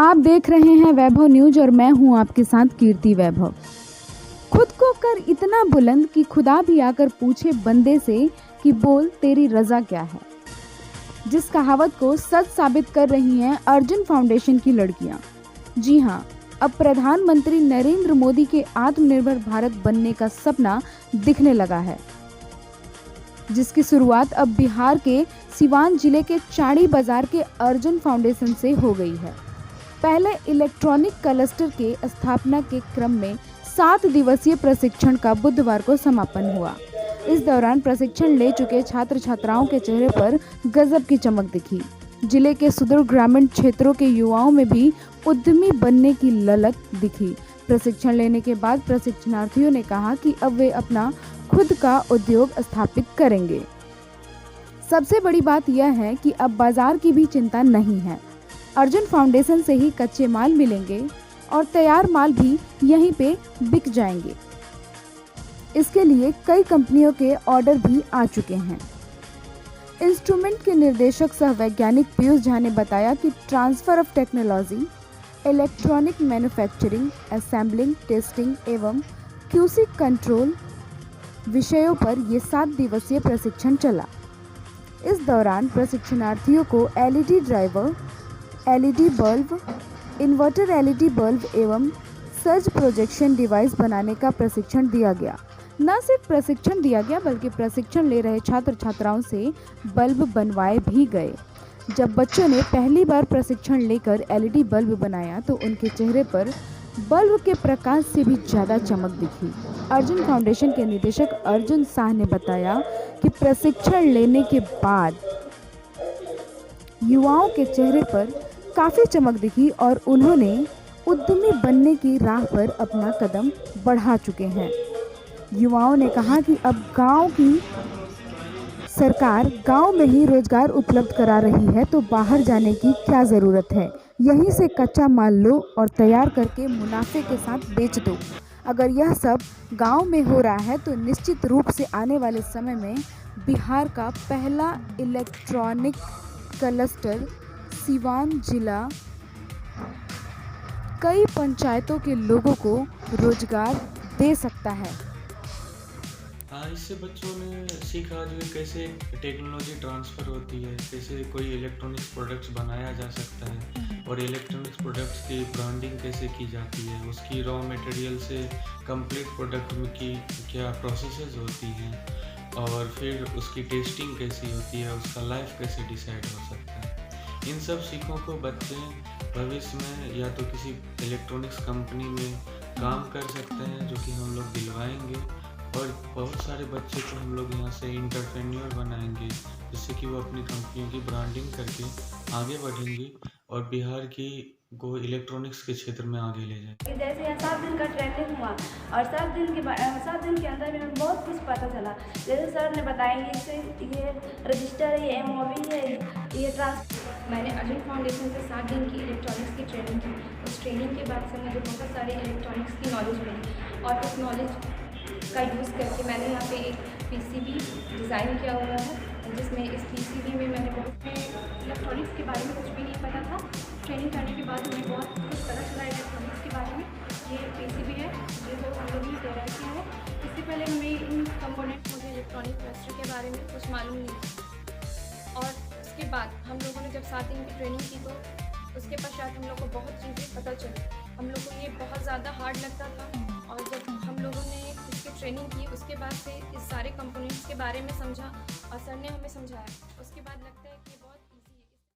आप देख रहे हैं वैभव न्यूज और मैं हूं आपके साथ कीर्ति वैभव। खुद को कर इतना बुलंद कि खुदा भी आकर पूछे बंदे से कि बोल तेरी रजा क्या है। जिस कहावत को सच साबित कर रही हैं अर्जुन फाउंडेशन की लड़कियां। जी हां, अब प्रधानमंत्री नरेंद्र मोदी के आत्मनिर्भर भारत बनने का सपना दिखने लगा है, जिसकी शुरुआत अब बिहार के सिवान जिले के चाड़ी बाजार के अर्जुन फाउंडेशन से हो गई है। पहले इलेक्ट्रॉनिक क्लस्टर के स्थापना के क्रम में 7 दिवसीय प्रशिक्षण का बुधवार को समापन हुआ। इस दौरान प्रशिक्षण ले चुके छात्र छात्राओं के चेहरे पर गजब की चमक दिखी। जिले के सुदूर ग्रामीण क्षेत्रों के युवाओं में भी उद्यमी बनने की ललक दिखी। प्रशिक्षण लेने के बाद प्रशिक्षणार्थियों ने कहा कि अब वे अपना खुद का उद्योग स्थापित करेंगे। सबसे बड़ी बात यह है कि अब बाजार की भी चिंता नहीं है। अर्जुन फाउंडेशन से ही कच्चे माल मिलेंगे और तैयार माल भी यहीं पे बिक जाएंगे। इसके लिए कई कंपनियों के ऑर्डर भी आ चुके हैं। इंस्ट्रूमेंट के निर्देशक सह वैज्ञानिक पीयूष झा ने बताया कि transfer of technology, electronic manufacturing, assembling, testing एवं क्यूसी कंट्रोल विषयों पर ये 7 दिवसीय प्रशिक्षण चला। इस दौरान प्रशिक्षणार्थियों को LED driver, LED bulb, inverter LED bulb एवं सर्ज प्रोजेक्शन डिवाइस बनाने का प्रशिक्षण दिया गया। न सिर्फ प्रशिक्षण दिया गया बल्कि प्रशिक्षण ले रहे छात्र छात्राओं से बल्ब बनवाए भी गए। जब बच्चों ने पहली बार प्रशिक्षण लेकर एलईडी बल्ब बनाया तो उनके चेहरे पर बल्ब के प्रकाश से भी ज़्यादा चमक दिखी। अर्जुन फाउंडेशन के निदेशक अर्जुन शाह ने बताया कि प्रशिक्षण लेने के बाद युवाओं के चेहरे पर काफ़ी चमक दिखी और उन्होंने उद्यमी बनने की राह पर अपना कदम बढ़ा चुके हैं। युवाओं ने कहा कि अब गांव की सरकार गांव में ही रोजगार उपलब्ध करा रही है तो बाहर जाने की क्या ज़रूरत है। यहीं से कच्चा माल लो और तैयार करके मुनाफे के साथ बेच दो। अगर यह सब गांव में हो रहा है तो निश्चित रूप से आने वाले समय में बिहार का पहला इलेक्ट्रॉनिक क्लस्टर सिवान जिला कई पंचायतों के लोगों को रोजगार दे सकता है। इससे बच्चों ने सीखा जो कैसे टेक्नोलॉजी ट्रांसफ़र होती है, कैसे कोई इलेक्ट्रॉनिक्स प्रोडक्ट्स बनाया जा सकता है और इलेक्ट्रॉनिक्स प्रोडक्ट्स की ब्रांडिंग कैसे की जाती है, उसकी रॉ मटेरियल से कंप्लीट प्रोडक्ट की क्या प्रोसेसेस होती हैं और फिर उसकी टेस्टिंग कैसी होती है, उसका लाइफ कैसे डिसाइड हो सकता है। इन सब सीखों को बच्चे भविष्य में या तो किसी इलेक्ट्रॉनिक्स कंपनी में काम कर सकते हैं जो कि हम लोग दिलवाएंगे और बहुत सारे बच्चे को हम लोग यहाँ से इंटरप्रेन्योर बनाएंगे जिससे कि वो अपनी कंपनियों की ब्रांडिंग करके आगे बढ़ेंगी और बिहार की को इलेक्ट्रॉनिक्स के क्षेत्र में आगे ले जाएंगे। जैसे यहाँ 7 दिन का ट्रेनिंग हुआ और 7 दिन के अंदर में हमें बहुत कुछ पता चला। जैसे सर ने बताया ये रजिस्टर है, ये MOV है, ये मैंने अर्जुन फाउंडेशन से 7 दिन की इलेक्ट्रॉनिक्स की ट्रेनिंग की। उस ट्रेनिंग के बाद से मुझे बहुत सारे इलेक्ट्रॉनिक्स की नॉलेज मिली और उस नॉलेज का यूज़ करके मैंने यहाँ पे एक PCB डिज़ाइन किया हुआ है, जिसमें इस PCB में मैंने बहुत इलेक्ट्रॉनिक्स के बारे में कुछ भी नहीं पता था। ट्रेनिंग करने के बाद मुझे बहुत कुछ पता चला इलेक्ट्रॉनिक्स के बारे में। ये PCB है जो हम लोग ने तैयार किया है। इससे पहले हमें इन कंपोनेंट मुझे इलेक्ट्रॉनिक क्लस्टर के बारे में कुछ मालूम नहीं था और उसके बाद हम लोगों ने जब 7 दिन की ट्रेनिंग की तो उसके पश्चात हम लोग को बहुत चीज़ें पता चली। हम लोग को ये बहुत ज़्यादा हार्ड लगता था और जब हम लोगों ने इसकी ट्रेनिंग की उसके बाद से इस सारे कंपोनेंट्स के बारे में समझा और सर ने हमें समझाया, उसके बाद लगता है कि